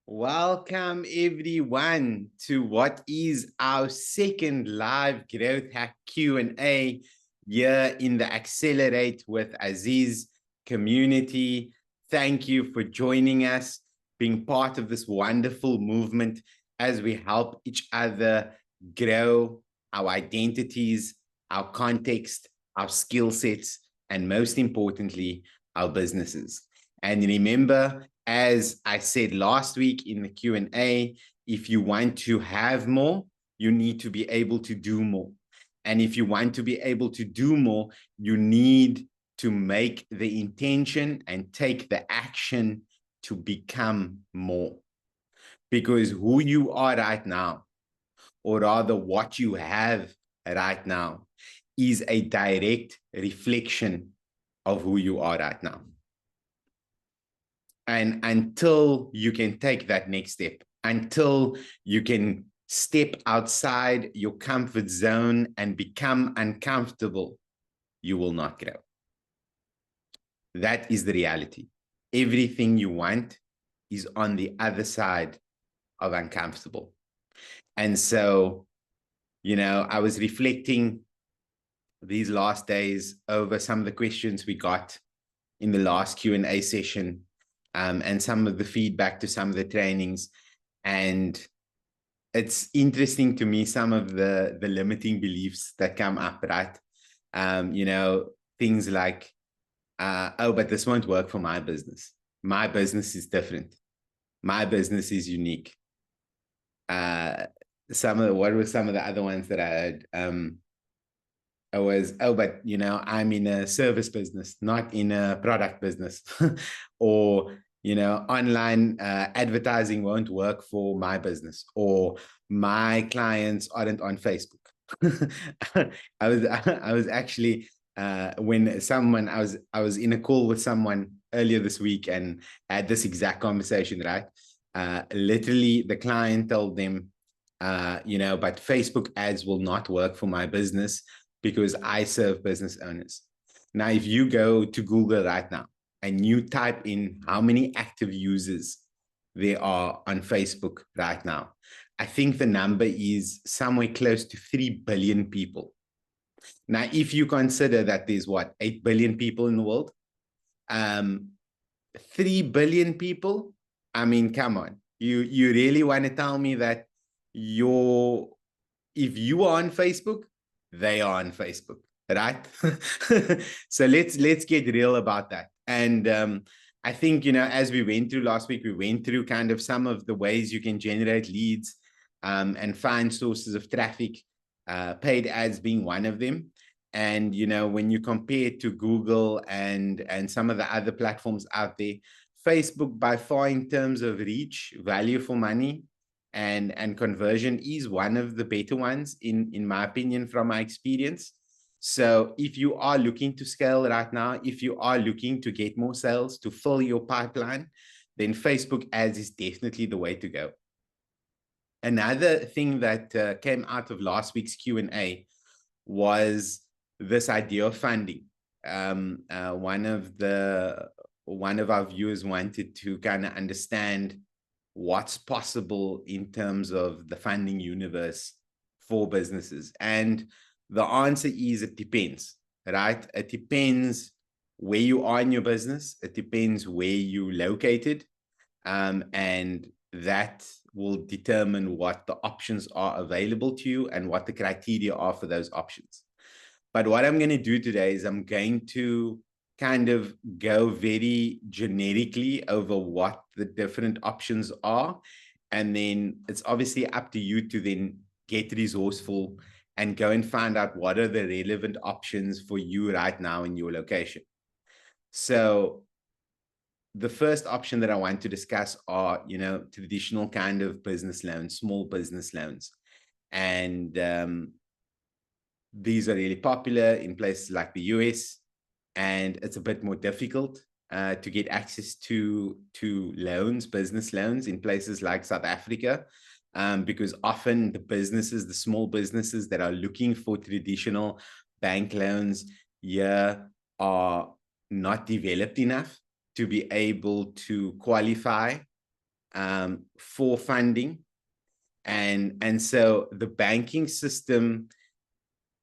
Welcome everyone to what is our second live growth hack Q&A here in the Accelerate with Aziz community. Thank you for joining us, being part of this wonderful movement as we help each other grow our identities, our context, our skill sets, and most importantly, our businesses. And remember, as I said last week in the Q&A, if you want to have more, you need to be able to do more. And if you want to be able to do more, you need to make the intention and take the action to become more. Because who you are right now, or rather what you have right now, is a direct reflection of who you are right now. And until you can take that next step, until you can step outside your comfort zone and become uncomfortable, you will not grow. That is the reality. Everything you want is on the other side of uncomfortable. And so, I was reflecting these last days over some of the questions we got in the last Q&A session, and some of the feedback to some of the trainings. And it's interesting to me, some of the limiting beliefs that come up, right? Things like, oh, but this won't work for my business. My business is different. My business is unique. What were some of the other ones that I heard? But I'm in a service business, not in a product business. Or online advertising won't work for my business, or my clients aren't on Facebook. I was actually I was in a call with someone earlier this week and had this exact conversation, right? Literally the client told them, but Facebook ads will not work for my business because I serve business owners. Now, if you go to Google right now and you type in how many active users there are on Facebook right now, I think the number is somewhere close to 3 billion people. Now, if you consider that there's 8 billion people in the world, 3 billion people, I mean, come on, you really want to tell me that if you are on Facebook, they are on Facebook, right? So let's get real about that. And I think, as we went through last week, we went through kind of some of the ways you can generate leads and find sources of traffic, paid ads being one of them. And, when you compare it to Google and some of the other platforms out there, Facebook by far in terms of reach, value for money, and conversion is one of the better ones in my opinion, from my experience. So if you are looking to scale right now, if you are looking to get more sales, to fill your pipeline, then Facebook ads is definitely the way to go. Another thing that came out of last week's Q&A was this idea of funding. One of our viewers wanted to kind of understand what's possible in terms of the funding universe for businesses. And the answer is it depends, right? It depends where you are in your business. It depends where you're located. And that will determine what the options are available to you and what the criteria are for those options. But what I'm going to do today is I'm going to kind of go very generically over what the different options are. And then it's obviously up to you to then get resourceful and go and find out what are the relevant options for you right now in your location. So the first option that I want to discuss are, traditional kind of business loans, small business loans. And these are really popular in places like the US. And it's a bit more difficult to get access to loans, business loans, in places like South Africa, because often the small businesses that are looking for traditional bank loans here are not developed enough to be able to qualify for funding. And so the banking system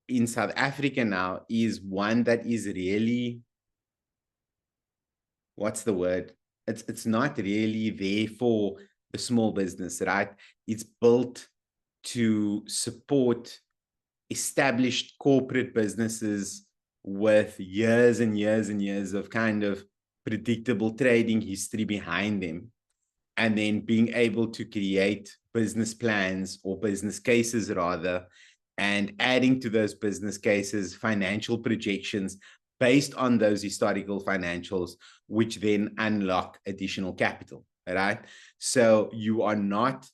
in South Africa now is one that is really, what's the word? It's not really there for the small business, right? It's built to support established corporate businesses with years and years and years of kind of predictable trading history behind them, and then being able to create business plans or business cases rather, and adding to those business cases financial projections based on those historical financials, which then unlock additional capital, right? So you are not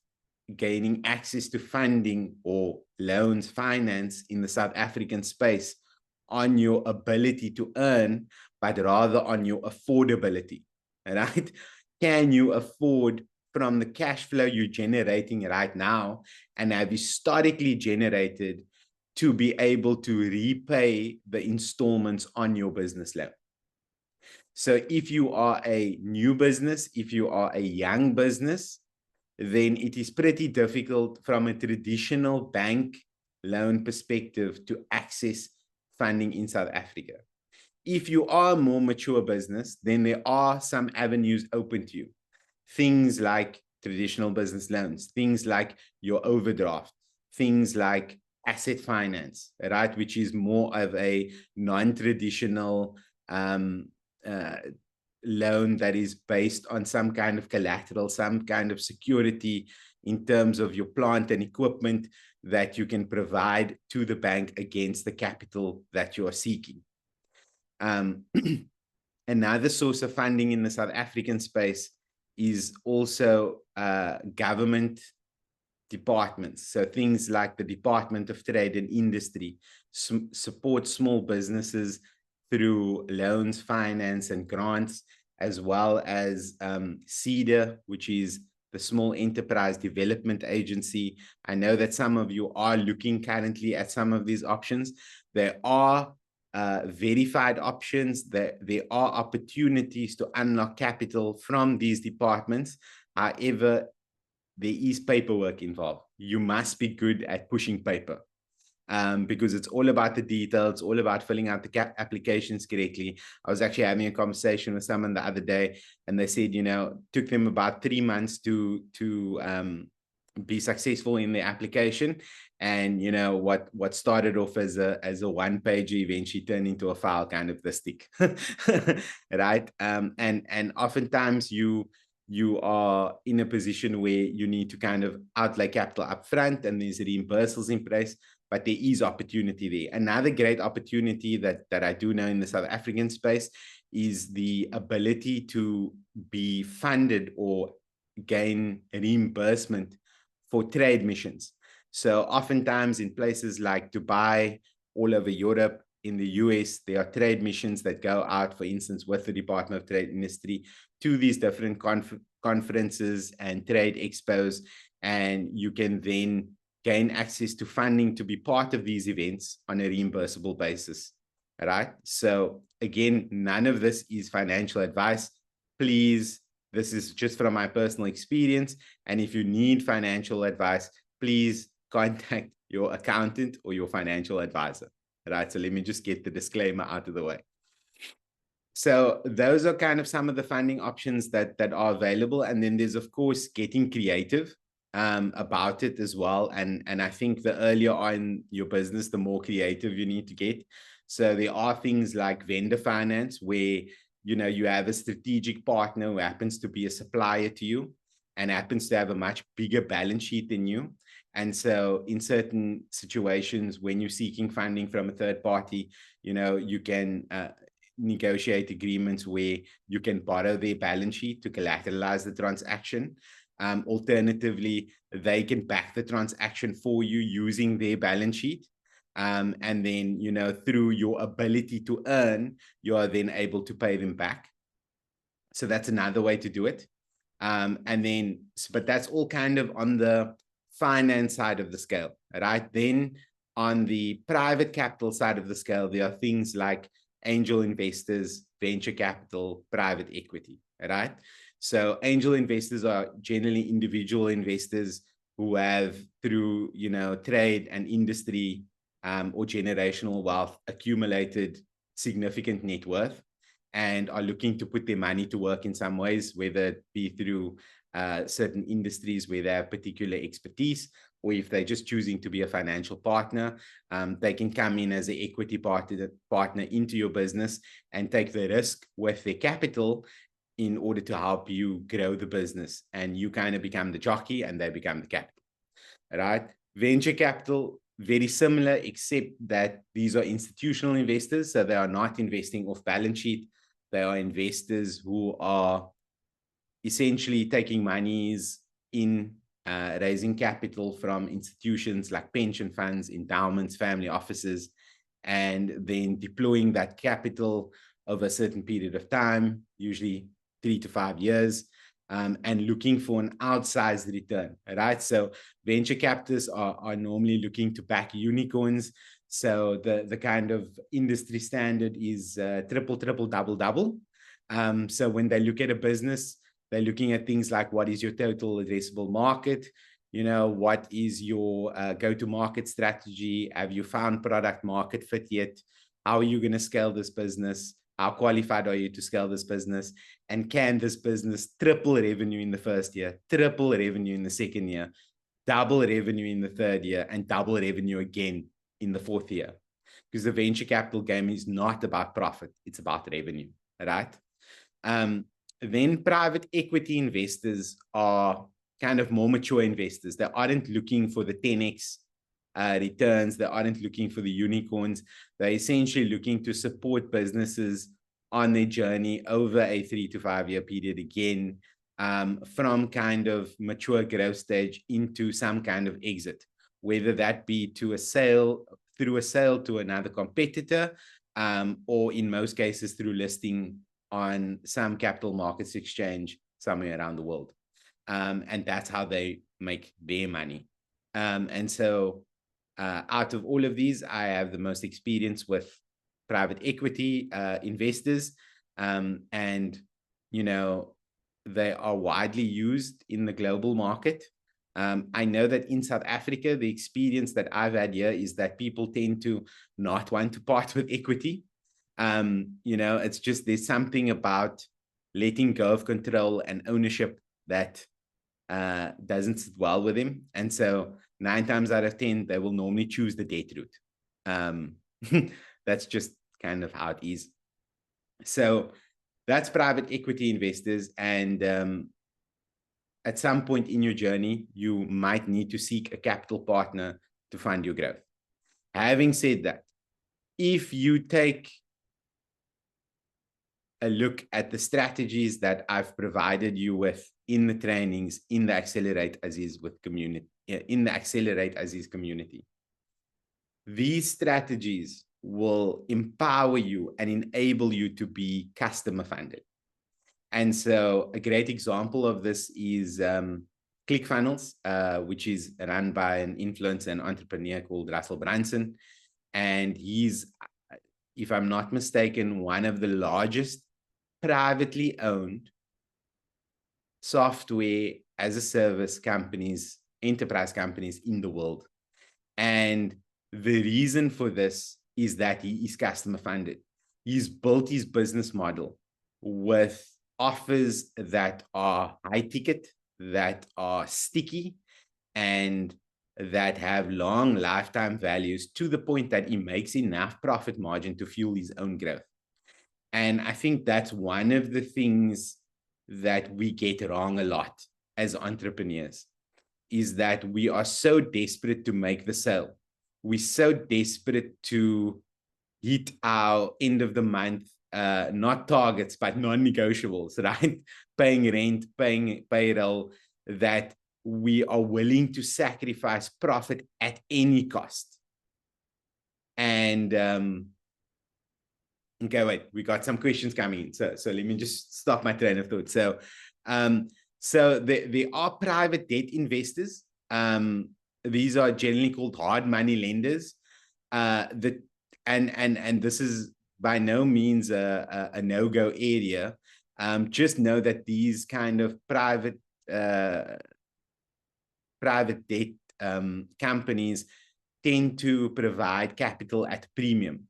gaining access to funding or loans, finance in the South African space on your ability to earn, but rather on your affordability, right? Can you afford, from the cash flow you're generating right now and have historically generated, to be able to repay the installments on your business loan? So if you are a new business, if you are a young business, then it is pretty difficult from a traditional bank loan perspective to access funding in South Africa. If you are a more mature business, then there are some avenues open to you. Things like traditional business loans, things like your overdraft, things like asset finance, right? Which is more of a non-traditional loan that is based on some kind of collateral, some kind of security in terms of your plant and equipment that you can provide to the bank against the capital that you are seeking. Another source of funding in the South African space is also government departments. So things like the Department of Trade and Industry support small businesses through loans, finance, and grants, as well as CEDA, which is the Small Enterprise Development Agency. I know that some of you are looking currently at some of these options. There are verified options, that there are opportunities to unlock capital from these departments. However, there is paperwork involved. You must be good at pushing paper. Because it's all about the details, all about filling out the applications correctly. I was actually having a conversation with someone the other day, and they said, took them about 3 months to be successful in their application. And what started off as a one-page eventually turned into a file kind of this thick, right? And oftentimes you are in a position where you need to kind of outlay capital upfront, and there's reimbursals in place. But there is opportunity there. Another great opportunity that I do know in the South African space is the ability to be funded or gain reimbursement for trade missions. So oftentimes in places like Dubai, all over Europe, in the US, there are trade missions that go out, for instance, with the Department of Trade and Industry to these different conferences and trade expos, and you can then gain access to funding to be part of these events on a reimbursable basis, right? So again, none of this is financial advice. Please, this is just from my personal experience. And if you need financial advice, please contact your accountant or your financial advisor, right? So let me just get the disclaimer out of the way. So those are kind of some of the funding options that are available. And then there's, of course, getting creative about it as well. And I think the earlier on your business, the more creative you need to get. So there are things like vendor finance, where you have a strategic partner who happens to be a supplier to you and happens to have a much bigger balance sheet than you. And so in certain situations, when you're seeking funding from a third party, you can negotiate agreements where you can borrow their balance sheet to collateralize the transaction. Alternatively, they can back the transaction for you using their balance sheet. And then, through your ability to earn, you are then able to pay them back. So that's another way to do it. But that's all kind of on the finance side of the scale, right? Then on the private capital side of the scale, there are things like angel investors, venture capital, private equity, right? So angel investors are generally individual investors who have, through trade and industry or generational wealth, accumulated significant net worth and are looking to put their money to work in some ways, whether it be through certain industries where they have particular expertise, or if they're just choosing to be a financial partner, they can come in as an equity partner into your business and take the risk with their capital in order to help you grow the business. And you kind of become the jockey and they become the capital, right? Venture capital, very similar, except that these are institutional investors. So they are not investing off balance sheet. They are investors who are essentially taking monies in raising capital from institutions like pension funds, endowments, family offices, and then deploying that capital over a certain period of time, usually 3 to 5 years, and looking for an outsized return, right? So venture capitalists are normally looking to back unicorns. So the kind of industry standard is triple, double, double. So when they look at a business, they're looking at things like, what is your total addressable market? What is your go-to-market strategy? Have you found product market fit yet? How are you going to scale this business? How qualified are you to scale this business? And can this business triple revenue in the first year, triple revenue in the second year, double revenue in the third year, and double revenue again in the fourth year? Because the venture capital game is not about profit. It's about revenue, right? Then private equity investors are kind of more mature investors. They aren't looking for the 10x returns. They aren't looking for the unicorns. They're essentially looking to support businesses on their journey over a 3 to 5 year period, again, from kind of mature growth stage into some kind of exit, whether that be to a sale, through a sale to another competitor, or in most cases through listing on some capital markets exchange somewhere around the world. And that's how they make their money. And so out of all of these, I have the most experience with private equity investors. And, they are widely used in the global market. I know that in South Africa, the experience that I've had here is that people tend to not want to part with equity. It's just, there's something about letting go of control and ownership that doesn't sit well with him. And so 9 times out of 10, they will normally choose the debt route. That's just kind of how it is. So that's private equity investors. And at some point in your journey, you might need to seek a capital partner to fund your growth. Having said that, if you take a look at the strategies that I've provided you with in the trainings, in the Accelerate Aziz community, these strategies will empower you and enable you to be customer funded. And so a great example of this is ClickFunnels, which is run by an influencer and entrepreneur called Russell Brunson. And he's, if I'm not mistaken, one of the largest privately owned software as a service companies, enterprise companies in the world. And the reason for this is that he is customer funded. He's built his business model with offers that are high ticket, that are sticky, and that have long lifetime values, to the point that he makes enough profit margin to fuel his own growth. And I think that's one of the things that we get wrong a lot as entrepreneurs, is that we are so desperate to make the sale. We're so desperate to hit our end of the month, not targets, but non-negotiables, right? Paying rent, paying payroll, that we are willing to sacrifice profit at any cost. And okay, wait, we got some questions coming in. So let me just stop my train of thought. So there are private debt investors. These are generally called hard money lenders. And this is by no means a no-go area. just know that these kind of private debt companies tend to provide capital at premium.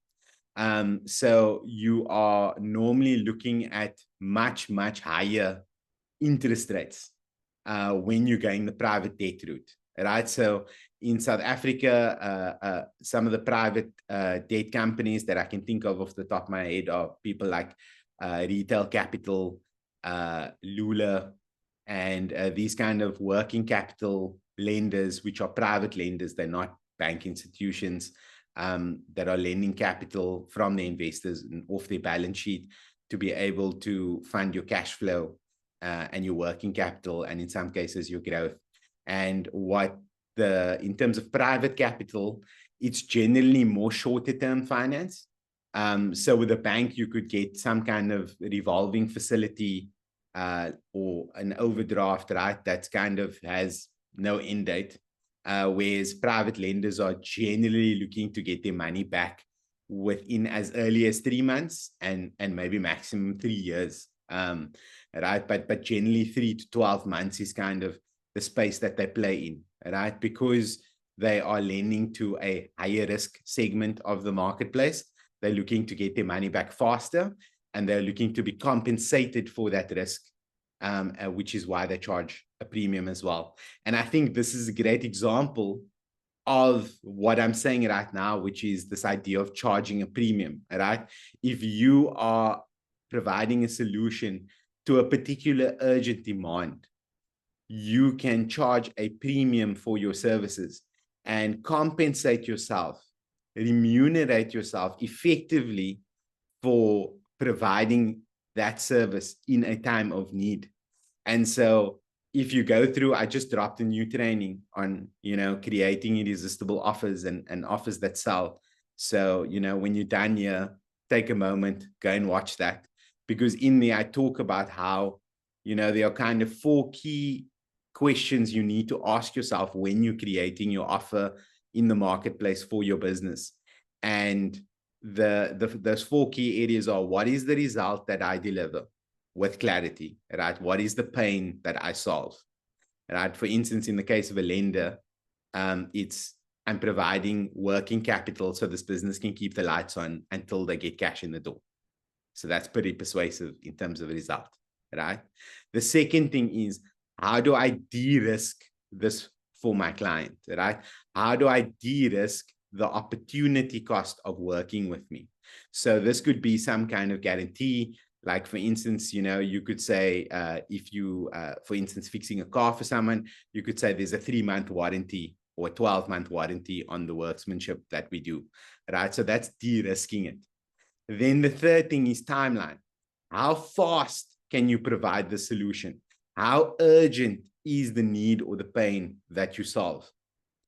So you are normally looking at much, much higher interest rates when you're going the private debt route, right? So in South Africa, some of the private debt companies that I can think of off the top of my head are people like Retail Capital, Lula, and these kind of working capital lenders, which are private lenders. They're not bank institutions that are lending capital from the investors and off their balance sheet to be able to fund your cash flow and your working capital, and in some cases your growth. And in terms of private capital, it's generally more shorter term finance. So with a bank, you could get some kind of revolving facility or an overdraft, right? That's kind of has no end date. Whereas private lenders are generally looking to get their money back within as early as 3 months and maybe maximum 3 years. Right? But generally 3 to 12 months is kind of the space that they play in, right? Because they are lending to a higher risk segment of the marketplace. They're looking to get their money back faster, and they're looking to be compensated for that risk, which is why they charge a premium as well. And I think this is a great example of what I'm saying right now, which is this idea of charging a premium, right? If you are providing a solution to a particular urgent demand, you can charge a premium for your services and compensate yourself, remunerate yourself effectively for providing that service in a time of need. And so if you go through, I just dropped a new training on, creating irresistible offers and offers that sell. So, when you're done here, take a moment, go and watch that. Because in there, I talk about how, there are kind of 4 key questions you need to ask yourself when you're creating your offer in the marketplace for your business. And those 4 key areas are: what is the result that I deliver with clarity, right? What is the pain that I solve, right? For instance, in the case of a lender, I'm providing working capital so this business can keep the lights on until they get cash in the door. So that's pretty persuasive in terms of a result, right? The second thing is, how do I de-risk this for my client, right? How do I de-risk the opportunity cost of working with me? So this could be some kind of guarantee. Like, for instance, you could say, if you, for instance, fixing a car for someone, you could say there's a 3-month warranty or a 12-month warranty on the workmanship that we do, right? So that's de-risking it. Then the third thing is timeline. How fast can you provide the solution? How urgent is the need or the pain that you solve,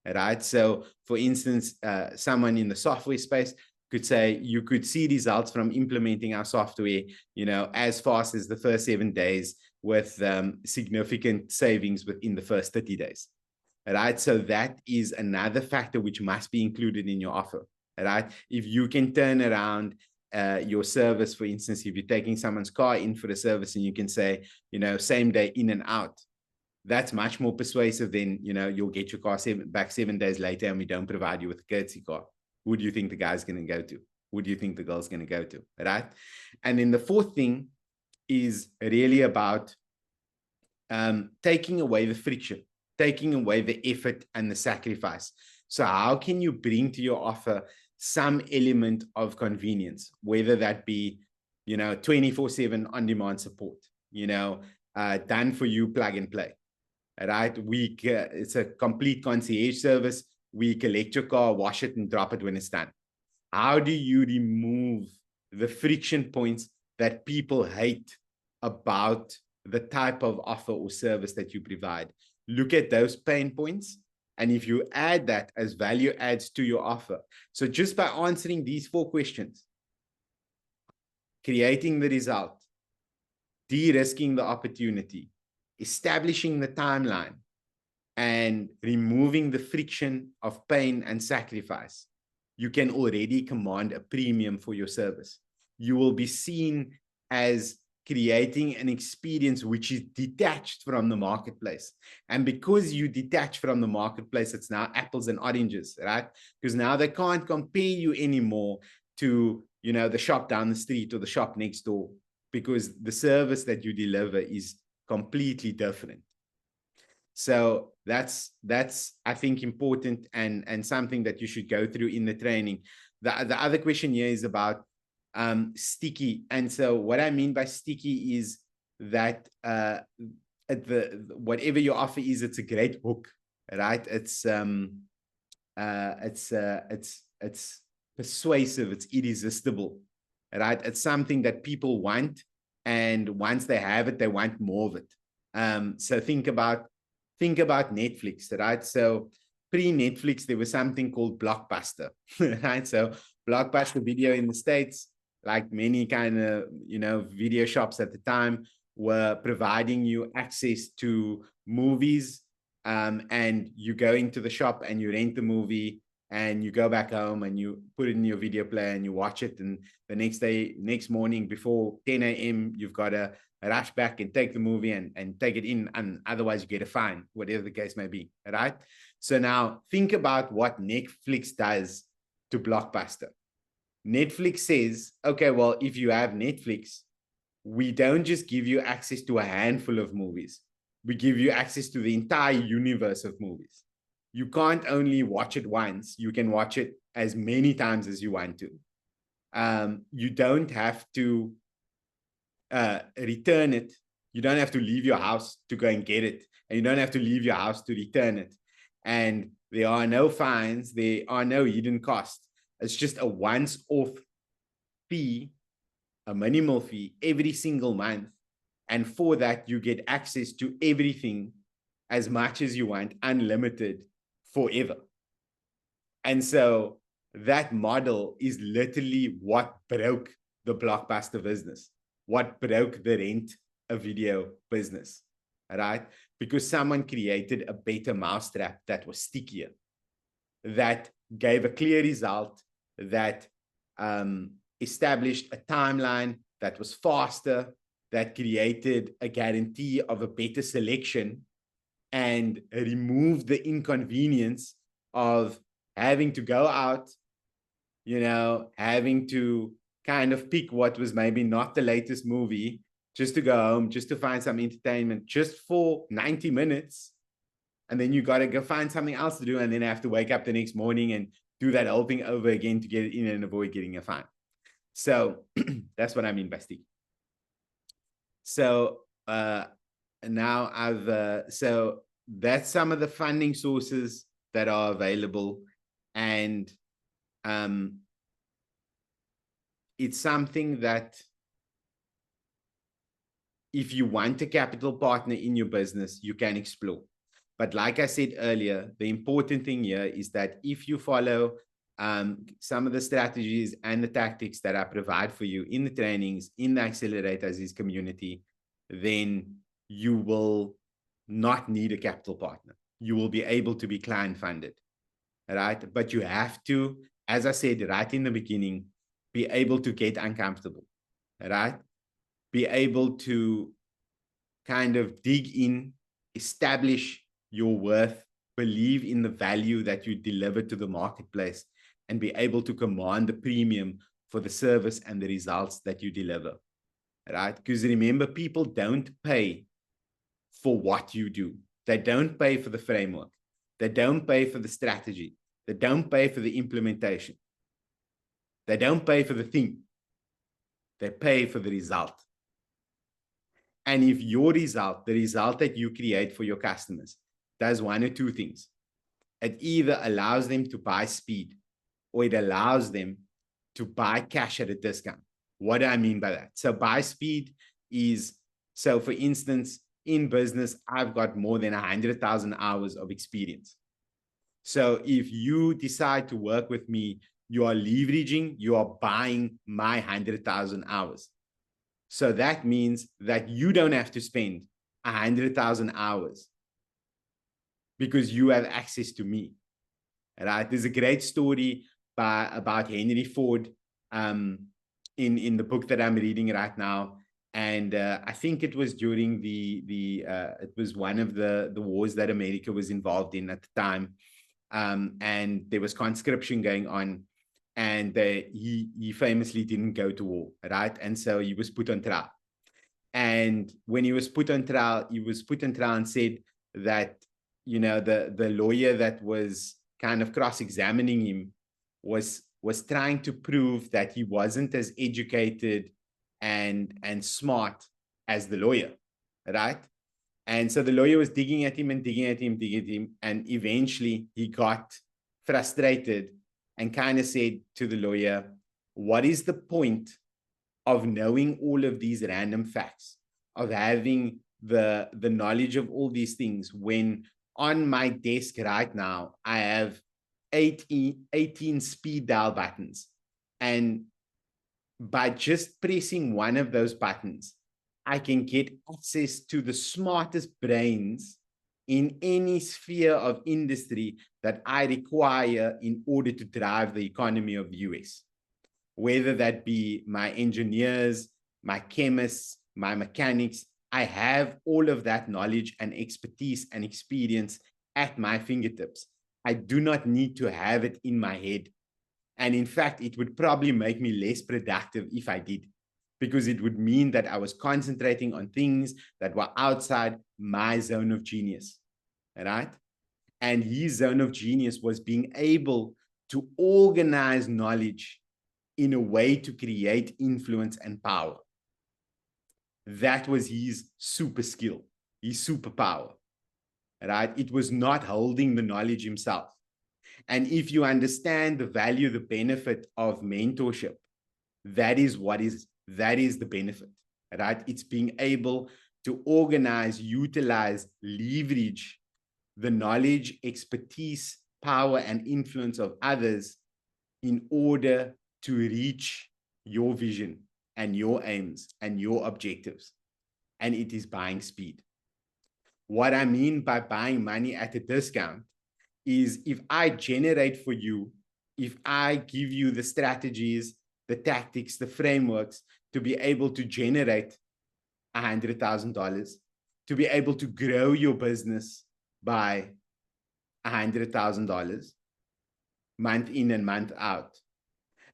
right? So, for instance, someone in the software space could say, you could see results from implementing our software, as fast as the first 7 days, with significant savings within the first 30 days, right? So that is another factor which must be included in your offer, right? If you can turn around your service, for instance, if you're taking someone's car in for a service and you can say, same day in and out, that's much more persuasive than, you'll get your car back 7 days later and we don't provide you with a courtesy car. Who do you think the guy's going to go to? Who do you think the girl's going to go to, right? And then the fourth thing is really about taking away the friction, taking away the effort and the sacrifice. So how can you bring to your offer some element of convenience, whether that be, 24/7 on-demand support, done for you, plug and play, right? It's a complete concierge service. We collect your car, wash it, and drop it when it's done. How do you remove the friction points that people hate about the type of offer or service that you provide? Look at those pain points. And if you add that as value adds to your offer, so just by answering these 4 questions, creating the result, de-risking the opportunity, establishing the timeline, and removing the friction of pain and sacrifice, you can already command a premium for your service. You will be seen as creating an experience which is detached from the marketplace. And because you detach from the marketplace, it's now apples and oranges, right? Because now they can't compare you anymore to, you know, the shop down the street or the shop next door, because the service that you deliver is completely different. So that's I think important, and something that you should go through in the training. The other question here is about sticky. And so what I mean by sticky is that whatever your offer is, it's a great hook, right? It's persuasive, it's irresistible, right? It's something that people want, and once they have it, they want more of it. So think about Netflix, right? So pre-Netflix, there was something called Blockbuster, right? So Blockbuster Video in the States, like many kind of, you know, video shops at the time, were providing you access to movies, and you go into the shop and you rent the movie, and you go back home and you put it in your video player and you watch it. And the next morning before 10 a.m., you've got to rush back and take the movie and take it in, and otherwise you get a fine, whatever the case may be, right? So now think about what Netflix does to Blockbuster. Netflix says, okay, well, if you have Netflix, we don't just give you access to a handful of movies. We give you access to the entire universe of movies. You can't only watch it once. You can watch it as many times as you want to. You don't have to return it. You don't have to leave your house to go and get it. And you don't have to leave your house to return it. And there are no fines. There are no hidden costs. It's just a once-off fee, a minimal fee every single month. And for that, you get access to everything as much as you want, unlimited, forever. And so that model is literally what broke the Blockbuster business, what broke the rent a video business, right? Because someone created a better mousetrap that was stickier, that gave a clear result, that established a timeline that was faster, that created a guarantee of a better selection, and removed the inconvenience of having to go out, you know, having to kind of pick what was maybe not the latest movie, just to go home, just to find some entertainment, just for 90 minutes. And then you got to go find something else to do, and then have to wake up the next morning and do that whole thing over again to get it in and avoid getting a fine. So that's what I mean by sticky. So now so that's some of the funding sources that are available. And it's something that, if you want a capital partner in your business, you can explore. But like I said earlier, the important thing here is that if you follow some of the strategies and the tactics that I provide for you in the trainings, in the Accelerate Aziz community, then you will not need a capital partner. You will be able to be client funded, right? But you have to, as I said right in the beginning, be able to get uncomfortable, right? Be able to kind of dig in, establish your worth, believe in the value that you deliver to the marketplace, and be able to command the premium for the service and the results that you deliver, right? Because remember, people don't pay for what you do. They don't pay for the framework. They don't pay for the strategy. They don't pay for the implementation. They don't pay for the thing. They pay for the result. And if your result, the result that you create for your customers, does one or two things, it either allows them to buy speed, or it allows them to buy cash at a discount. What do I mean by that? So buy speed is, so for instance, in business, I've got more than 100,000 hours of experience. So if you decide to work with me, you are leveraging, you are buying my 100,000 hours. So that means that you don't have to spend 100,000 hours because you have access to me, right? There's a great story about Henry Ford in the book that I'm reading right now. And I think it was during it was one of the wars that America was involved in at the time, and there was conscription going on, and he famously didn't go to war, right? And so he was put on trial. And when he was put on trial, and said that, you know, the lawyer that was kind of cross-examining him was trying to prove that he wasn't as educated and smart as the lawyer, right? And so the lawyer was digging at him and digging at him, and eventually he got frustrated and kind of said to the lawyer, what is the point of knowing all of these random facts, of having the knowledge of all these things, when on my desk right now I have 18 speed dial buttons, and by just pressing one of those buttons, I can get access to the smartest brains in any sphere of industry that I require in order to drive the economy of the US. Whether that be my engineers, my chemists, my mechanics, I have all of that knowledge and expertise and experience at my fingertips. I do not need to have it in my head. And in fact, it would probably make me less productive if I did, because it would mean that I was concentrating on things that were outside my zone of genius, right? And his zone of genius was being able to organize knowledge in a way to create influence and power. That was his super skill, his superpower, right? It was not holding the knowledge himself. And if you understand the value, the benefit of mentorship, that is the benefit, right? It's being able to organize, utilize, leverage the knowledge, expertise, power, and influence of others in order to reach your vision and your aims and your objectives. And it is buying speed. What I mean by buying money at a discount is, if I generate for you, if I give you the strategies, the tactics, the frameworks to be able to generate $100,000, to be able to grow your business by $100,000 month in and month out,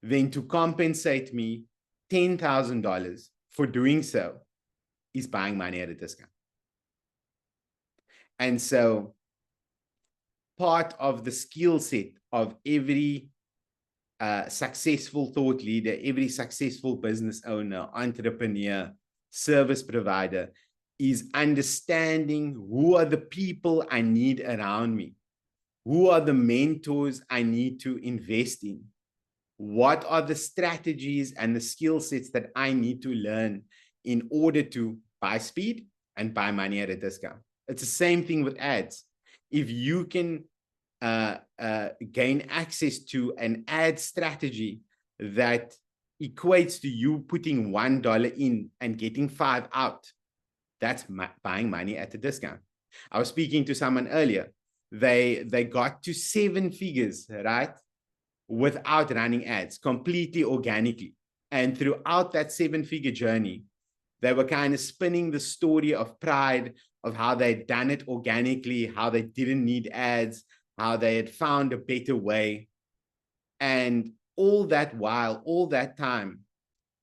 then to compensate me $10,000 for doing so is buying money at a discount. And so part of the skill set of every successful thought leader, every successful business owner, entrepreneur, service provider, is understanding who are the people I need around me, who are the mentors I need to invest in, what are the strategies and the skill sets that I need to learn in order to buy speed and buy money at a discount. It's the same thing with ads. If you can gain access to an ad strategy that equates to you putting $1 in and getting 5 out, that's buying money at a discount. I was speaking to someone earlier. They got to 7 figures, right, without running ads, completely organically. And throughout that 7-figure journey, they were kind of spinning the story of pride of how they'd done it organically, how they didn't need ads, how they had found a better way. And all that while, all that time,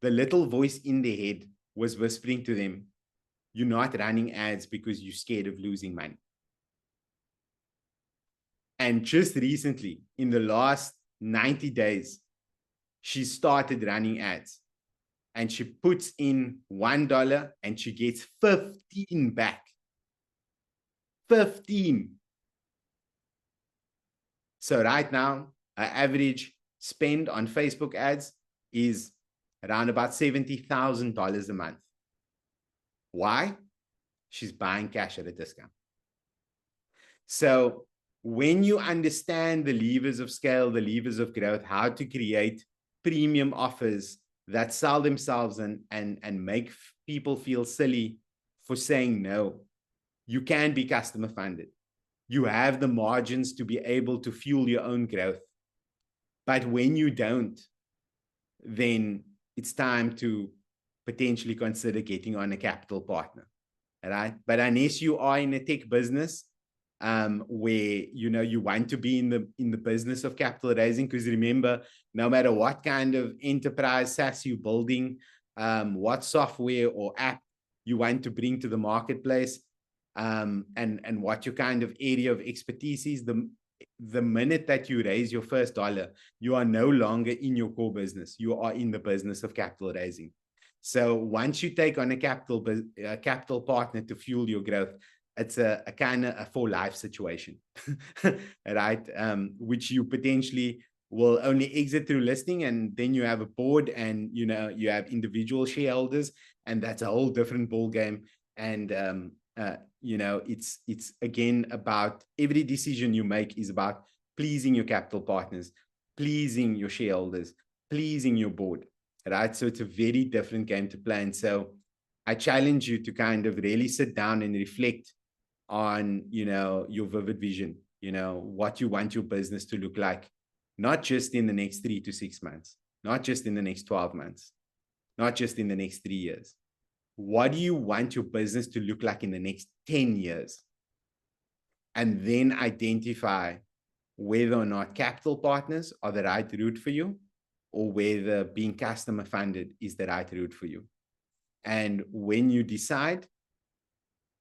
the little voice in their head was whispering to them, you're not running ads because you're scared of losing money. And just recently, in the last 90 days, she started running ads. And she puts in $1 and she gets 15 back. 15. So right now, her average spend on Facebook ads is around about $70,000 a month. Why? She's buying cash at a discount. So when you understand the levers of scale, the levers of growth, how to create premium offers that sell themselves and make people feel silly for saying no, you can be customer funded. You have the margins to be able to fuel your own growth. But when you don't, then it's time to potentially consider getting on a capital partner, right? But unless you are in a tech business, where you want to be in the business of capital raising, because remember, no matter what kind of enterprise SaaS you're building, what software or app you want to bring to the marketplace, and what your kind of area of expertise is, the minute that you raise your first dollar, you are no longer in your core business. You are in the business of capital raising. So once you take on a capital partner to fuel your growth, it's a kind of a for life situation, right? Which you potentially will only exit through listing, and then you have a board, and you have individual shareholders, and that's a whole different ball game. And it's again about every decision you make is about pleasing your capital partners, pleasing your shareholders, pleasing your board, right? So it's a very different game to play. And so I challenge you to kind of really sit down and reflect on, your vivid vision, what you want your business to look like, not just in the next 3 to 6 months, not just in the next 12 months, not just in the next 3 years. What do you want your business to look like in the next 10 years? And then identify whether or not capital partners are the right route for you, or whether being customer funded is the right route for you. And when you decide,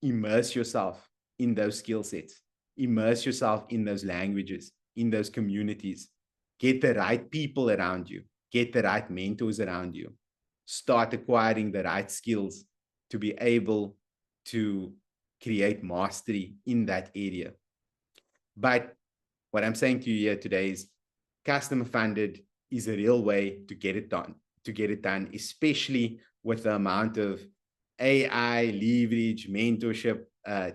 immerse yourself in those skill sets, immerse yourself in those languages, in those communities, get the right people around you, get the right mentors around you, start acquiring the right skills to be able to create mastery in that area. But what I'm saying to you here today is customer funded is a real way to get it done, especially with the amount of AI, leverage, mentorship,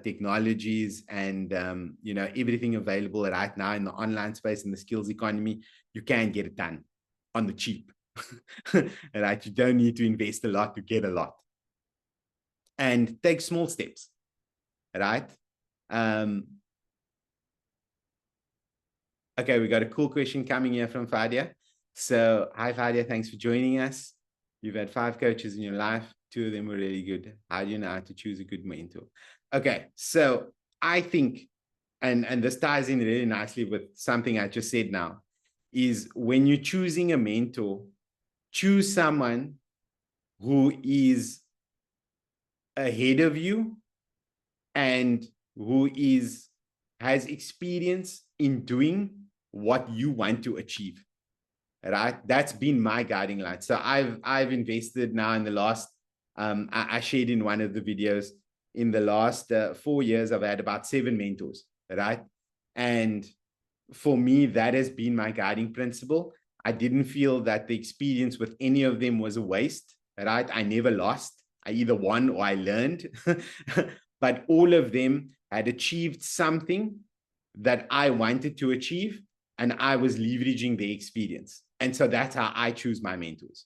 technologies, and everything available right now in the online space, in the skills economy. You can get it done on the cheap. Right? You don't need to invest a lot to get a lot. And take small steps, right? Okay, we got a cool question coming here from Fadia. So, hi Fadia, thanks for joining us. You've had 5 coaches in your life. 2 of them were really good. How do you know how to choose a good mentor? Okay, so I think, and this ties in really nicely with something I just said now, is when you're choosing a mentor, choose someone who is ahead of you and who has experience in doing what you want to achieve, right? That's been my guiding light. So I've invested now in the last, I shared in one of the videos, in the last 4 years, I've had about 7 mentors, right? And for me, that has been my guiding principle. I didn't feel that the experience with any of them was a waste, right? I never lost. I either won or I learned. But all of them had achieved something that I wanted to achieve, and I was leveraging their experience. And so that's how I choose my mentors.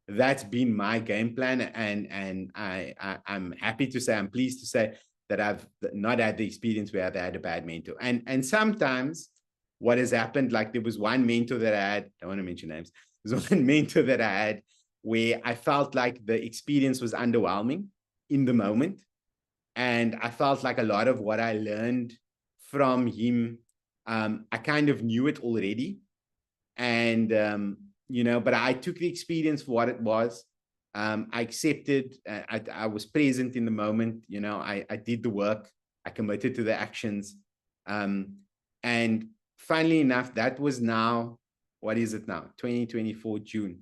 That's been my game plan. And I'm happy to say, I'm pleased to say that I've not had the experience where I've had a bad mentor. And sometimes what has happened, like there was one mentor that I had, I don't want to mention names, there was one mentor that I had where I felt like the experience was underwhelming in the moment. And I felt like a lot of what I learned from him, I kind of knew it already. And, but I took the experience for what it was. I accepted, I was present in the moment, I did the work, I committed to the actions. And funnily enough, that was now, what is it now? 2024, June.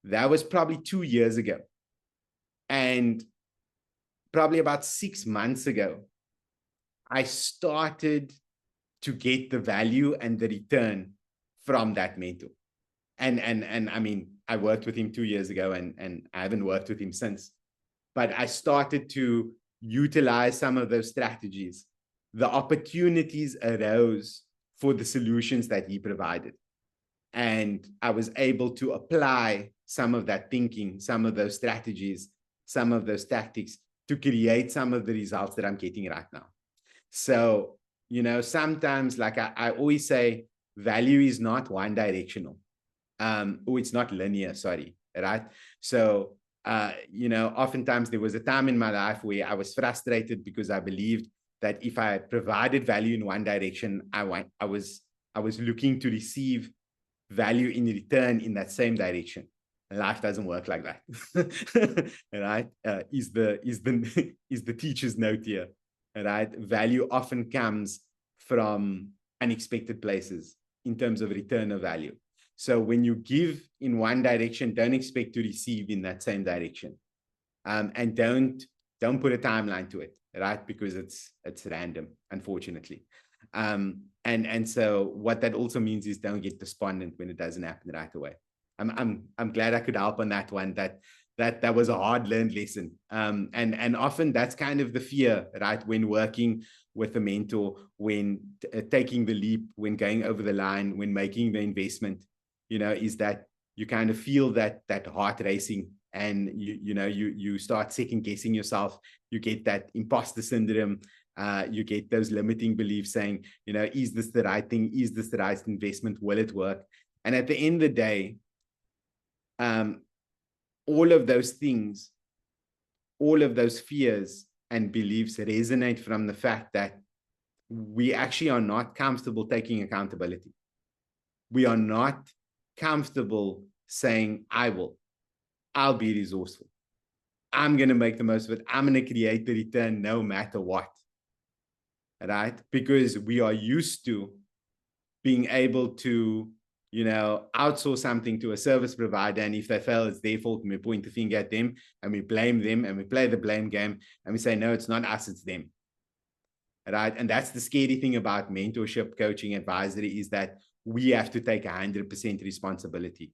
That was probably 2 years ago. And probably about 6 months ago, I started to get the value and the return from that mentor. And I mean, I worked with him 2 years ago, and I haven't worked with him since. But I started to utilize some of those strategies. The opportunities arose for the solutions that he provided. And I was able to apply some of that thinking, some of those strategies, some of those tactics to create some of the results that I'm getting right now. So, sometimes, like I always say, value is not one directional. It's not linear, sorry, right? So you know, oftentimes there was a time in my life where I was frustrated because I believed that if I provided value in one direction, I was looking to receive value in return in that same direction. And life doesn't work like that. Right? Is the teacher's note here. Right? Value often comes from unexpected places in terms of return of value. So when you give in one direction, don't expect to receive in that same direction. And don't put a timeline to it, right? Because it's random, unfortunately. And so what that also means is don't get despondent when it doesn't happen right away. I'm glad I could help on that one. That was a hard learned lesson. And often that's kind of the fear, right? When working with a mentor, when taking the leap, when going over the line, when making the investment, you know, is that you kind of feel that heart racing, and you start second guessing yourself. You get that imposter syndrome. You get those limiting beliefs saying, you know, is this the right thing? Is this the right investment? Will it work? And at the end of the day, all of those things, all of those fears and beliefs resonate from the fact that we actually are not comfortable taking accountability. We are not comfortable saying, I'll be resourceful. I'm going to make the most of it. I'm going to create the return no matter what. Right? Because we are used to being able to, you know, outsource something to a service provider. And if they fail, it's their fault. And we point the finger at them and we blame them and we play the blame game and we say, no, it's not us, it's them. Right? And that's the scary thing about mentorship, coaching, advisory, is that we have to take 100% responsibility.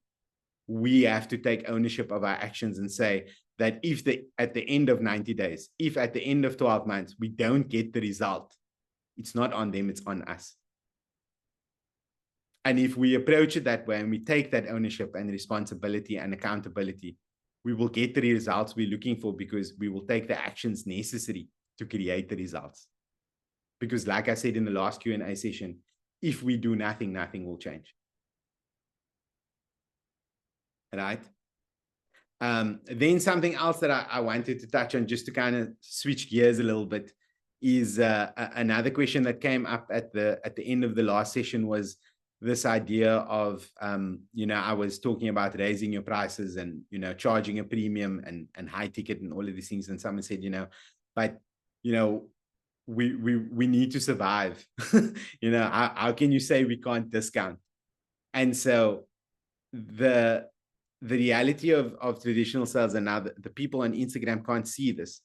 We have to take ownership of our actions and say that if at the end of 90 days, if at the end of 12 months, we don't get the result, it's not on them, it's on us. And if we approach it that way and we take that ownership and responsibility and accountability, we will get the results we're looking for, because we will take the actions necessary to create the results. Because like I said in the last Q&A session, if we do nothing, nothing will change. Right? Then something else that I wanted to touch on, just to kind of switch gears a little bit, is another question that came up at the end of the last session, was this idea of, you know, I was talking about raising your prices and, you know, charging a premium and high ticket and all of these things. And someone said, you know, but, you know, we need to survive. You know, how can you say we can't discount? And so the reality of traditional sales, and now the people on Instagram can't see this,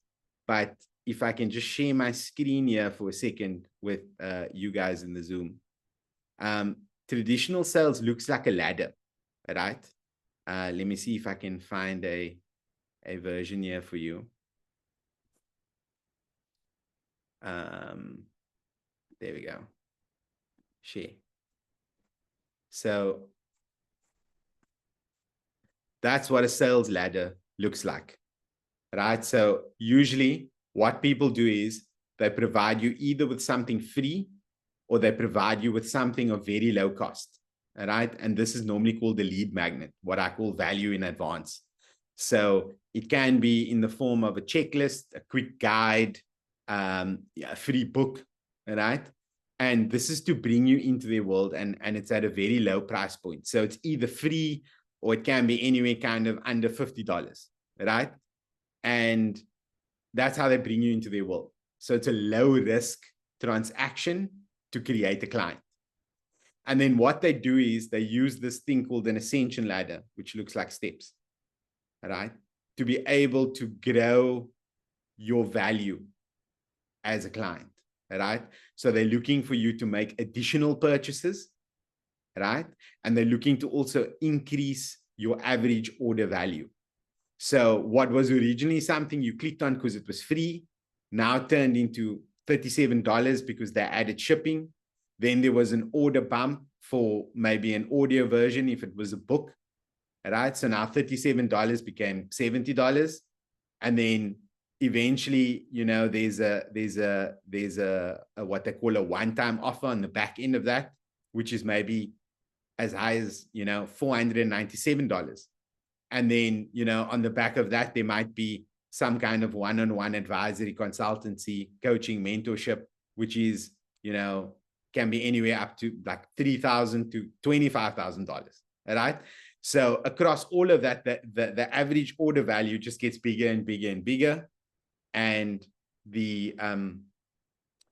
but if I can just share my screen here for a second with you guys in the Zoom. Traditional sales looks like a ladder, right? Let me see if I can find a version here for you. There we go. Share. So that's what a sales ladder looks like, right? So usually what people do is they provide you either with something free or they provide you with something of very low cost, right? And this is normally called the lead magnet, what I call value in advance. So it can be in the form of a checklist, a quick guide, a free book, right? And this is to bring you into their world, and it's at a very low price point. So it's either free or it can be anywhere kind of under $50, right? And that's how they bring you into their world. So it's a low risk transaction to create a client. And then what they do is they use this thing called an ascension ladder, which looks like steps, right? To be able to grow your value as a client, right? So they're looking for you to make additional purchases, right? And they're looking to also increase your average order value. So what was originally something you clicked on because it was free, now turned into $37 because they added shipping. Then there was an order bump for maybe an audio version if it was a book, right? So now $37 became $70. And then eventually, you know, there's a what they call a one-time offer on the back end of that, which is maybe as high as, you know, $497. And then, on the back of that, there might be some kind of one-on-one advisory, consultancy, coaching, mentorship, which is, can be anywhere up to like $3,000 to $25,000. All right. So across all of that, the average order value just gets bigger and bigger and bigger. And the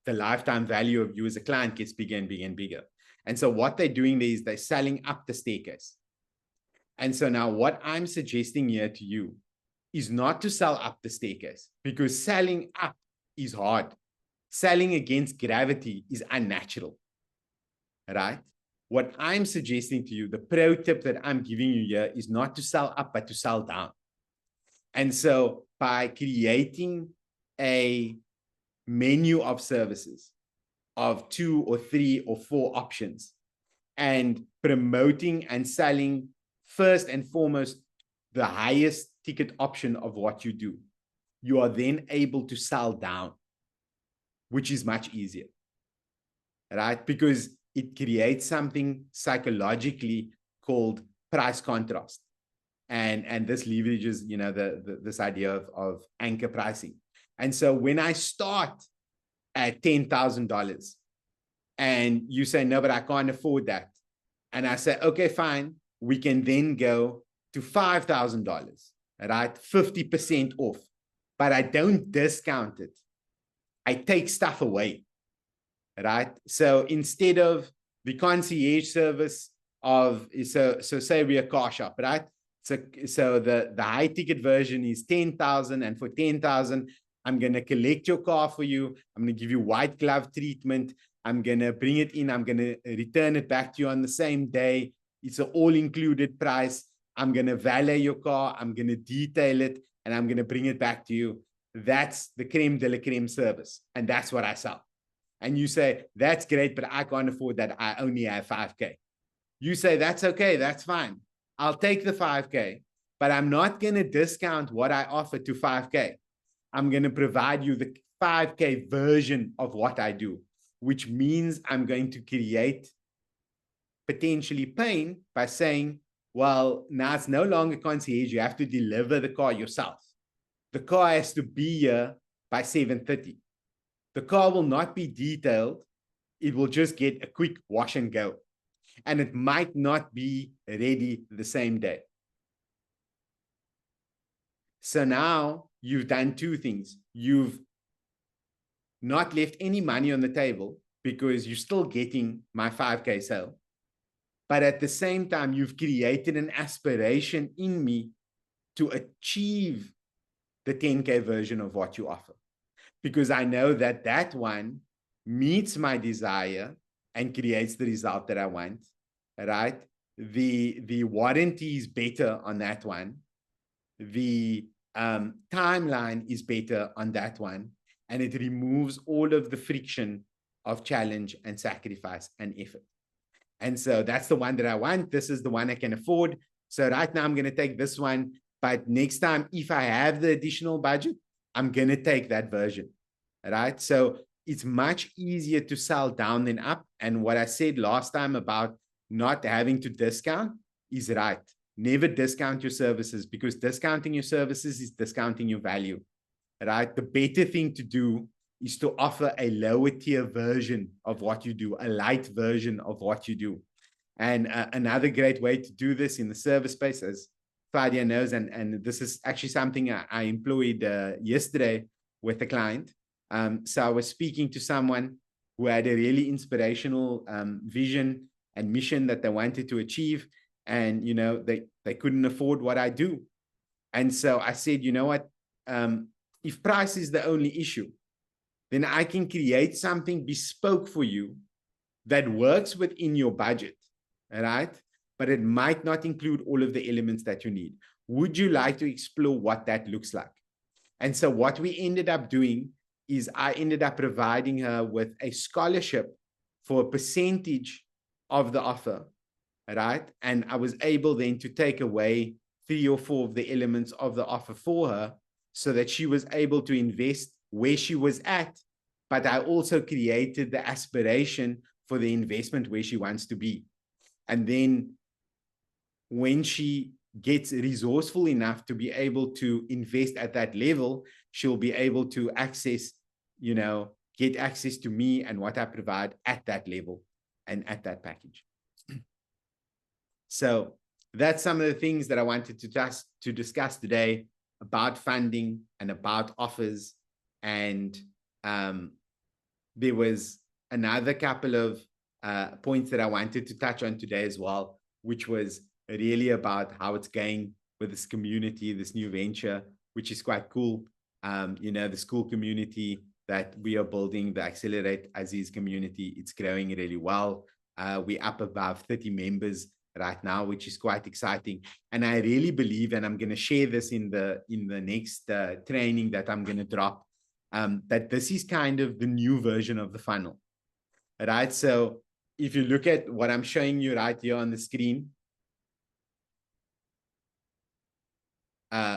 lifetime value of you as a client gets bigger and bigger and bigger. And so what they're doing there is they're selling up the staircase. And so now what I'm suggesting here to you is not to sell up the staircase, because selling up is hard. Selling against gravity is unnatural, right? What I'm suggesting to you, the pro tip that I'm giving you here, is not to sell up, but to sell down. And so by creating a menu of services of 2 or 3 or 4 options and promoting and selling first and foremost the highest ticket option of what you do, you are then able to sell down, which is much easier, right? Because it creates something psychologically called price contrast. And this leverages, this idea of anchor pricing. And so when I start at $10,000 and you say, no, but I can't afford that. And I say, okay, fine. We can then go to $5,000, right? 50% off, but I don't discount it. I take stuff away, right? So instead of the concierge service of, so say we're a car shop, right? So the high ticket version is 10,000, and for 10,000, I'm going to collect your car for you. I'm going to give you white glove treatment. I'm going to bring it in. I'm going to return it back to you on the same day. It's an all-included price. I'm going to valet your car. I'm going to detail it, and I'm going to bring it back to you. That's the creme de la creme service. And that's what I sell. And you say, that's great, but I can't afford that. I only have 5K. You say, that's okay. That's fine. I'll take the 5K, but I'm not going to discount what I offer to 5K. I'm going to provide you the 5K version of what I do, which means I'm going to create potentially pain by saying, well, now it's no longer concierge. You have to deliver the car yourself. The car has to be here by 7:30. The car will not be detailed. It will just get a quick wash and go. And it might not be ready the same day. So now you've done 2 things. You've not left any money on the table because you're still getting my 5K sale. But at the same time, you've created an aspiration in me to achieve the 10K version of what you offer. Because I know that that one meets my desire and creates the result that I want, right? The warranty is better on that one. The timeline is better on that one. And it removes all of the friction of challenge and sacrifice and effort. And so that's the one that I want. This is the one I can afford. So right now I'm going to take this one. But next time, if I have the additional budget, I'm going to take that version, right? So it's much easier to sell down than up. And what I said last time about not having to discount is right. Never discount your services, because discounting your services is discounting your value, right? The better thing to do is to offer a lower tier version of what you do, a light version of what you do. And another great way to do this in the service space, as Fadia knows, and this is actually something I employed yesterday with a client. So I was speaking to someone who had a really inspirational vision and mission that they wanted to achieve. And, they couldn't afford what I do. And so I said, you know what, if price is the only issue, then I can create something bespoke for you that works within your budget, right? But it might not include all of the elements that you need. Would you like to explore what that looks like? And so what we ended up doing is I ended up providing her with a scholarship for a percentage of the offer, right? And I was able then to take away 3 or 4 of the elements of the offer for her so that she was able to invest where she was at, but I also created the aspiration for the investment where she wants to be. And then when she gets resourceful enough to be able to invest at that level, she'll be able to access, get access to me and what I provide at that level and at that package. So that's some of the things that I wanted to discuss today about funding and about offers. And there was another couple of points that I wanted to touch on today as well, which was really about how it's going with this community, this new venture, which is quite cool. The school community that we are building, the Accelerate Aziz community, it's growing really well. We're up above 30 members right now, which is quite exciting. And I really believe, and I'm going to share this in the next training that I'm going to drop, that this is kind of the new version of the funnel, right? So if you look at what I'm showing you right here on the screen,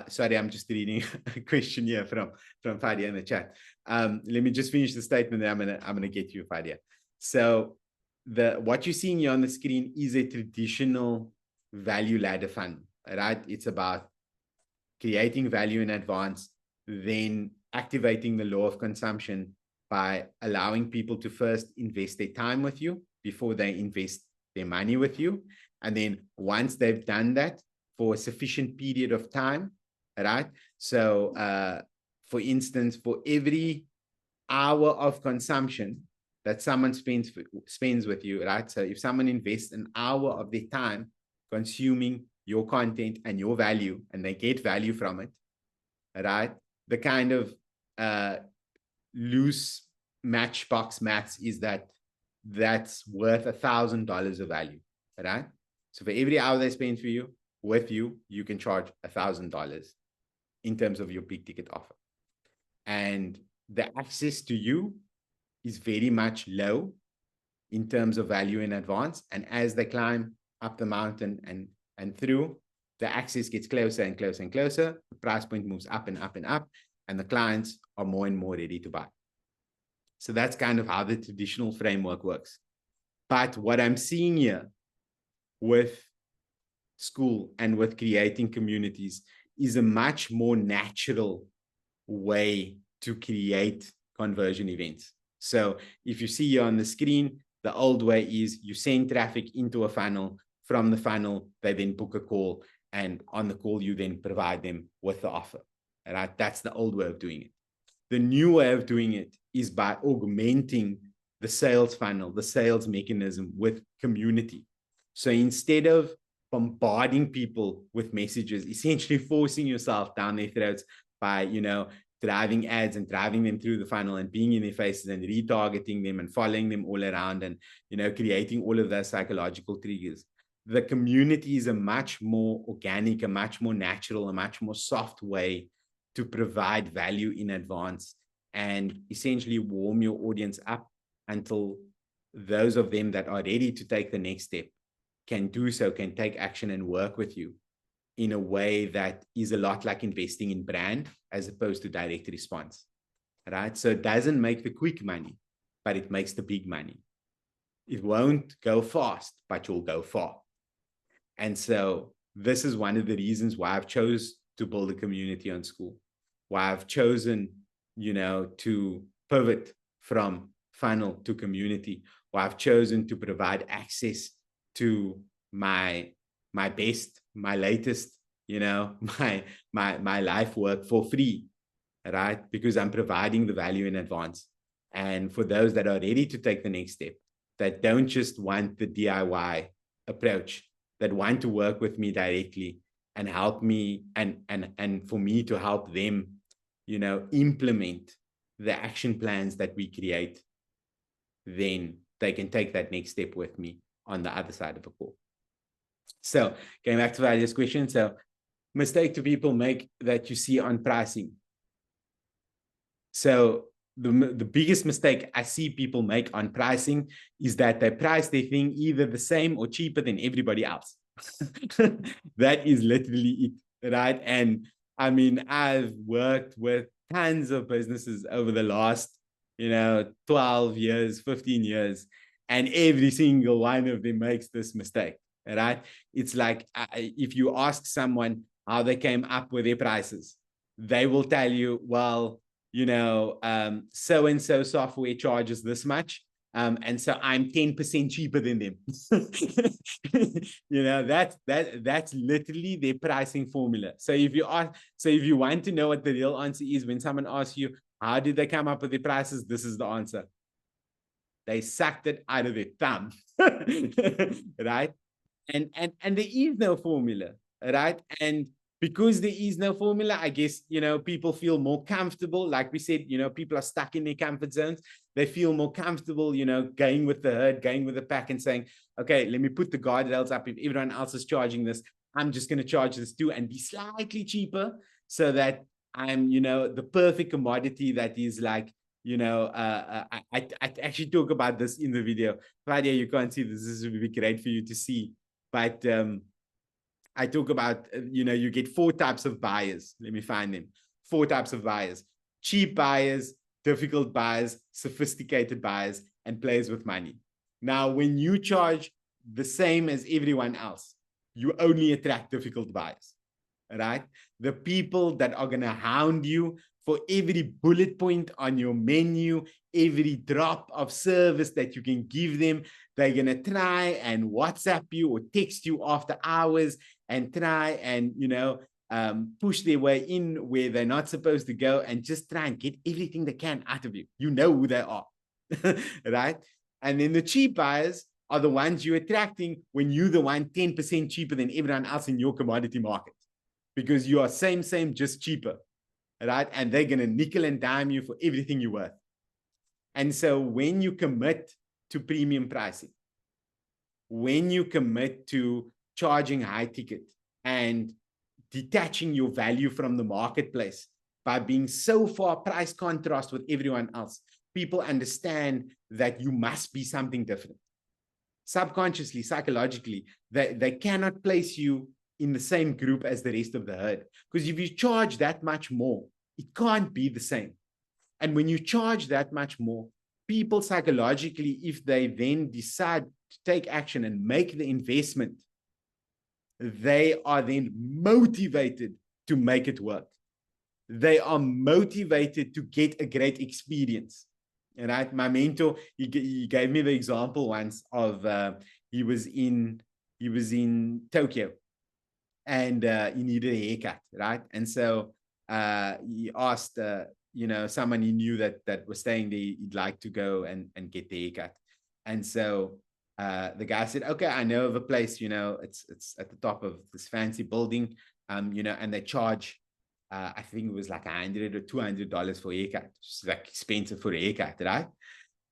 sorry, I'm just reading a question here from Fadia in the chat. Let me just finish the statement, then I'm gonna get you, Fadia. So what you're seeing here on the screen is a traditional value ladder funnel, right? It's about creating value in advance, then activating the law of consumption by allowing people to first invest their time with you before they invest their money with you. And then once they've done that for a sufficient period of time, right? So for instance, for every hour of consumption that someone spends with you, right? So if someone invests an hour of their time consuming your content and your value, and they get value from it, right? The kind of loose matchbox maths is that's worth $1,000 of value, right? So for every hour they spend with you, you can charge $1,000 in terms of your big ticket offer. And the access to you is very much low in terms of value in advance. And as they climb up the mountain and through, the access gets closer and closer and closer. The price point moves up and up and up, and the clients are more and more ready to buy. So that's kind of how the traditional framework works. But what I'm seeing here with school and with creating communities is a much more natural way to create conversion events. So if you see here on the screen, the old way is you send traffic into a funnel. From the funnel, they then book a call, and on the call, you then provide them with the offer. Right? That's the old way of doing it. The new way of doing it is by augmenting the sales funnel, the sales mechanism with community. So instead of bombarding people with messages, essentially forcing yourself down their throats by, driving ads and driving them through the funnel and being in their faces and retargeting them and following them all around and, creating all of those psychological triggers. The community is a much more organic, a much more natural, a much more soft way to provide value in advance and essentially warm your audience up until those of them that are ready to take the next step can do so, can take action and work with you in a way that is a lot like investing in brand as opposed to direct response, right? So it doesn't make the quick money, but it makes the big money. It won't go fast, but you'll go far. And so this is one of the reasons why I've chosen to build a community on school, why I've chosen, to pivot from funnel to community, why I've chosen to provide access to my best, my latest, my life work for free, right? Because I'm providing the value in advance. And for those that are ready to take the next step, that don't just want the DIY approach, that want to work with me directly and help me and for me to help them, implement the action plans that we create, then they can take that next step with me on the other side of the call. So going back to Valia's question, so mistake do people make that you see on pricing? So the biggest mistake I see people make on pricing is that they price their thing either the same or cheaper than everybody else. That is literally it, right? And I mean, I've worked with tons of businesses over the last, 12 years, 15 years, and every single one of them makes this mistake, right? It's like if you ask someone how they came up with their prices, they will tell you, well, you know, so-and-so software charges this much. And so I'm 10% cheaper than them. You know, that's literally their pricing formula. So if you want to know what the real answer is, when someone asks you, how did they come up with their prices? This is the answer. They sucked it out of their thumb. Right? And there is no formula, right? And because there is no formula, I guess, you know, people feel more comfortable. Like we said, you know, people are stuck in their comfort zones. They feel more comfortable, you know, going with the herd, going with the pack and saying, okay, let me put the guardrails up. If everyone else is charging this, I'm just going to charge this too and be slightly cheaper so that I'm, you know, the perfect commodity that is like, you know, I actually talk about this in the video. Claudia, you can't see this. This would be great for you to see. But I talk about, you know, you get 4 types of buyers. Let me find them. 4 types of buyers: cheap buyers, difficult buyers, sophisticated buyers, and players with money. Now, when you charge the same as everyone else, you only attract difficult buyers, right? The people that are going to hound you for every bullet point on your menu, every drop of service that you can give them. They're going to try and WhatsApp you or text you after hours and try and, you know, push their way in where they're not supposed to go and just try and get everything they can out of you. You know who they are, right? And then the cheap buyers are the ones you're attracting when you're the one 10% cheaper than everyone else in your commodity market, because you are same, just cheaper, right? And they're going to nickel and dime you for everything you're worth. And so when you commit to premium pricing, when you commit to charging high ticket and detaching your value from the marketplace by being so far price contrast with everyone else, people understand that you must be something different. Subconsciously, psychologically, they cannot place you in the same group as the rest of the herd. Because if you charge that much more, it can't be the same. And when you charge that much more, people psychologically, if they then decide to take action and make the investment, they are then motivated to make it work. They are motivated to get a great experience. And my mentor, he gave me the example once of he was in Tokyo and he needed a haircut, right? And so he asked you know, someone he knew that was staying there, he'd like to go and get the haircut. And so the guy said, okay, I know of a place, you know, it's at the top of this fancy building, you know, and they charge I think it was like $100 or $200 for a haircut, which is like expensive for a haircut, right?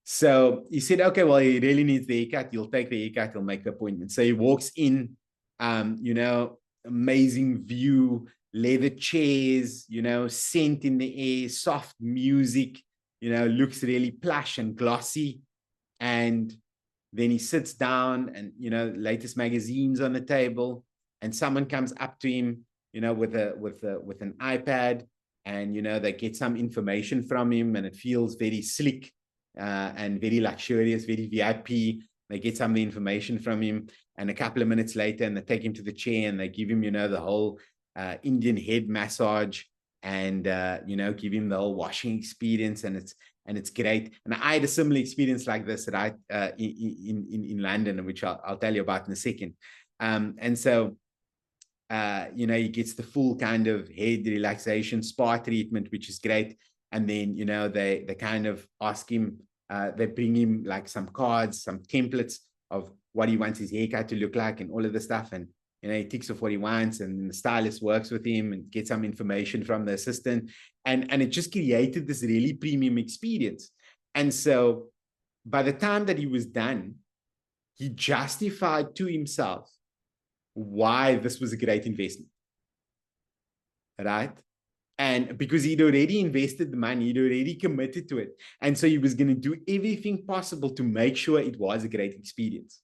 So he said, okay, well, he really needs the haircut. He'll take the haircut, he'll make the appointment. So he walks in, you know, amazing view, leather chairs, you know, scent in the air, soft music, you know, looks really plush and glossy. And then he sits down and, you know, latest magazines on the table, and someone comes up to him, you know, with an iPad, and, you know, they get some information from him, and it feels very slick and very luxurious, very VIP. They get some of the information from him, and a couple of minutes later, and they take him to the chair and they give him, you know, the whole Indian head massage, and you know, give him the whole washing experience, and it's great. And I had a similar experience like this, right, in London, which I'll tell you about in a second. And so you know, he gets the full kind of head relaxation spa treatment, which is great. And then, you know, they kind of ask him, they bring him like some cards, some templates of what he wants his haircut to look like and all of the stuff. And, you know, he ticks off what he wants, and the stylist works with him and gets some information from the assistant. And it just created this really premium experience. And so by the time that he was done, he justified to himself why this was a great investment, right? And because he'd already invested the money, he'd already committed to it. And so he was going to do everything possible to make sure it was a great experience.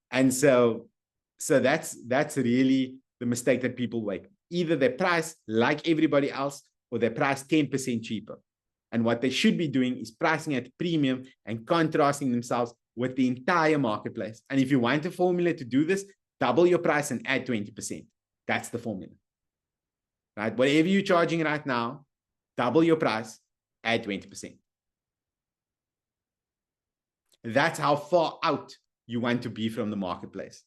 And so that's really the mistake that people make. Either they price like everybody else, or they price 10% cheaper. And what they should be doing is pricing at premium and contrasting themselves with the entire marketplace. And if you want a formula to do this, double your price and add 20%. That's the formula, right? Whatever you're charging right now, double your price, add 20%. That's how far out you want to be from the marketplace.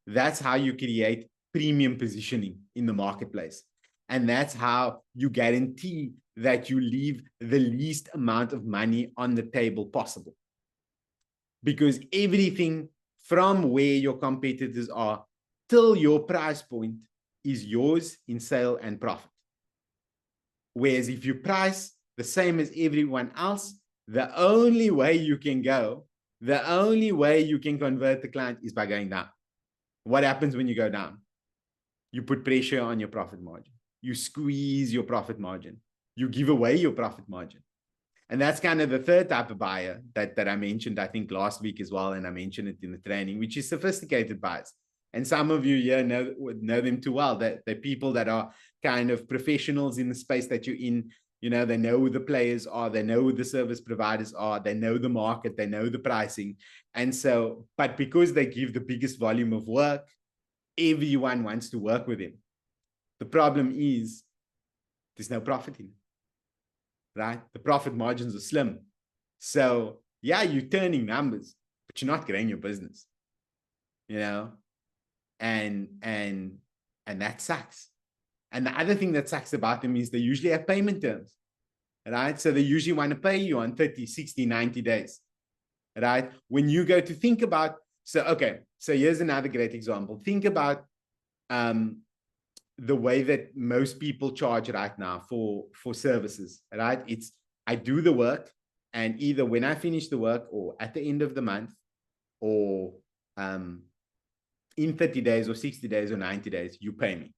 That's how you create premium positioning in the marketplace. And that's how you guarantee that you leave the least amount of money on the table possible. Because everything from where your competitors are till your price point is yours in sale and profit. Whereas if you price the same as everyone else, the only way you can go, the only way you can convert the client is by going down. What happens when you go down? You put pressure on your profit margin. You squeeze your profit margin. You give away your profit margin. And that's kind of the third type of buyer that I mentioned, I think, last week as well. And I mentioned it in the training, which is sophisticated buyers. And some of you here know them too well. They're people that are kind of professionals in the space that you're in. You know, they know who the players are. They know who the service providers are. They know the market. They know the pricing. And so, but because they give the biggest volume of work, everyone wants to work with them. The problem is there's no profit in it, right? The profit margins are slim. So yeah, you're turning numbers, but you're not growing your business, you know? And that sucks. And the other thing that sucks about them is they usually have payment terms, right? So they usually want to pay you on 30, 60, 90 days, right? When you go to think about, so here's another great example. Think about the way that most people charge right now for services, right? It's, I do the work, and either when I finish the work or at the end of the month or in 30 days or 60 days or 90 days, you pay me,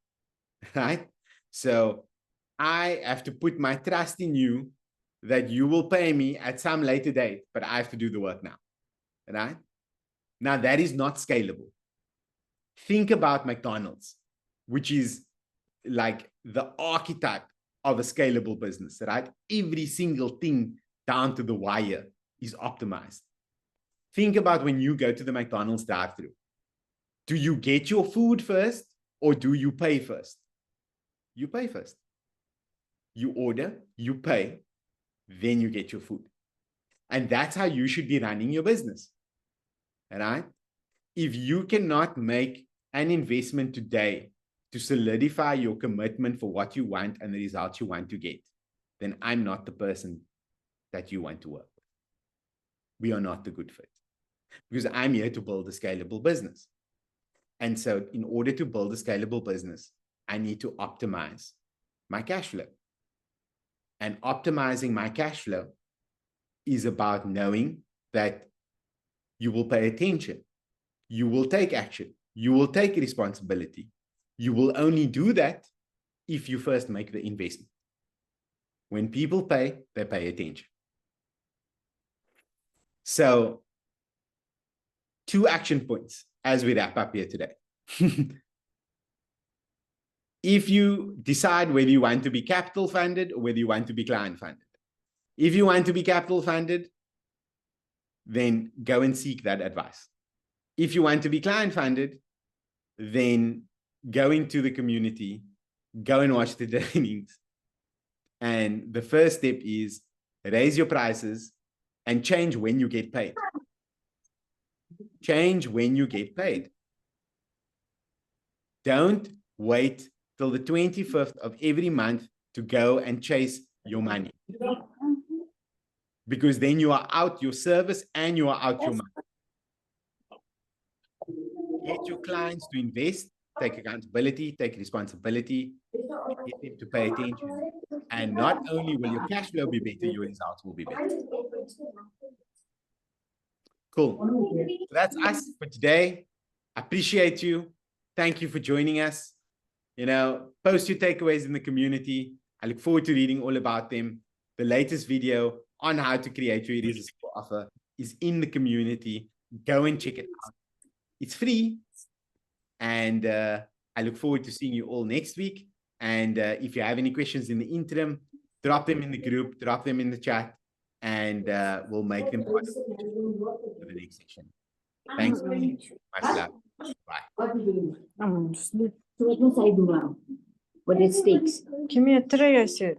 right? So I have to put my trust in you that you will pay me at some later date, but I have to do the work now, right? Now that is not scalable. Think about McDonald's, which is like the archetype of a scalable business, right? Every single thing down to the wire is optimized. Think about when you go to the McDonald's drive-thru. Do you get your food first or do you pay first? You pay first. You order, you pay, then you get your food. And that's how you should be running your business, right? If you cannot make an investment today to solidify your commitment for what you want and the results you want to get, then I'm not the person that you want to work with. We are not the good fit, because I'm here to build a scalable business. And so in order to build a scalable business, I need to optimize my cash flow. And optimizing my cash flow is about knowing that you will pay attention, you will take action, you will take responsibility. You will only do that if you first make the investment. When people pay, they pay attention. So 2 action points as we wrap up here today. If you decide whether you want to be capital funded or whether you want to be client funded. If you want to be capital funded, then go and seek that advice. If you want to be client funded, then go into the community, go and watch the trainings. And the first step is raise your prices and change when you get paid. Change when you get paid. Don't wait till the 25th of every month to go and chase your money. Because then you are out your service and you are out your money. Get your clients to invest, take accountability, take responsibility, get them to pay attention. And not only will your cash flow be better, your results will be better. Cool. That's us for today. Appreciate you. Thank you for joining us. You know, post your takeaways in the community. I look forward to reading all about them. The latest video on how to create your irresistible offer is in the community. Go and check it out. It's free. And I look forward to seeing you all next week. And if you have any questions in the interim, drop them in the group, drop them in the chat, and we'll make them part of the next session. Thanks. Much love. Give me a tray, I said.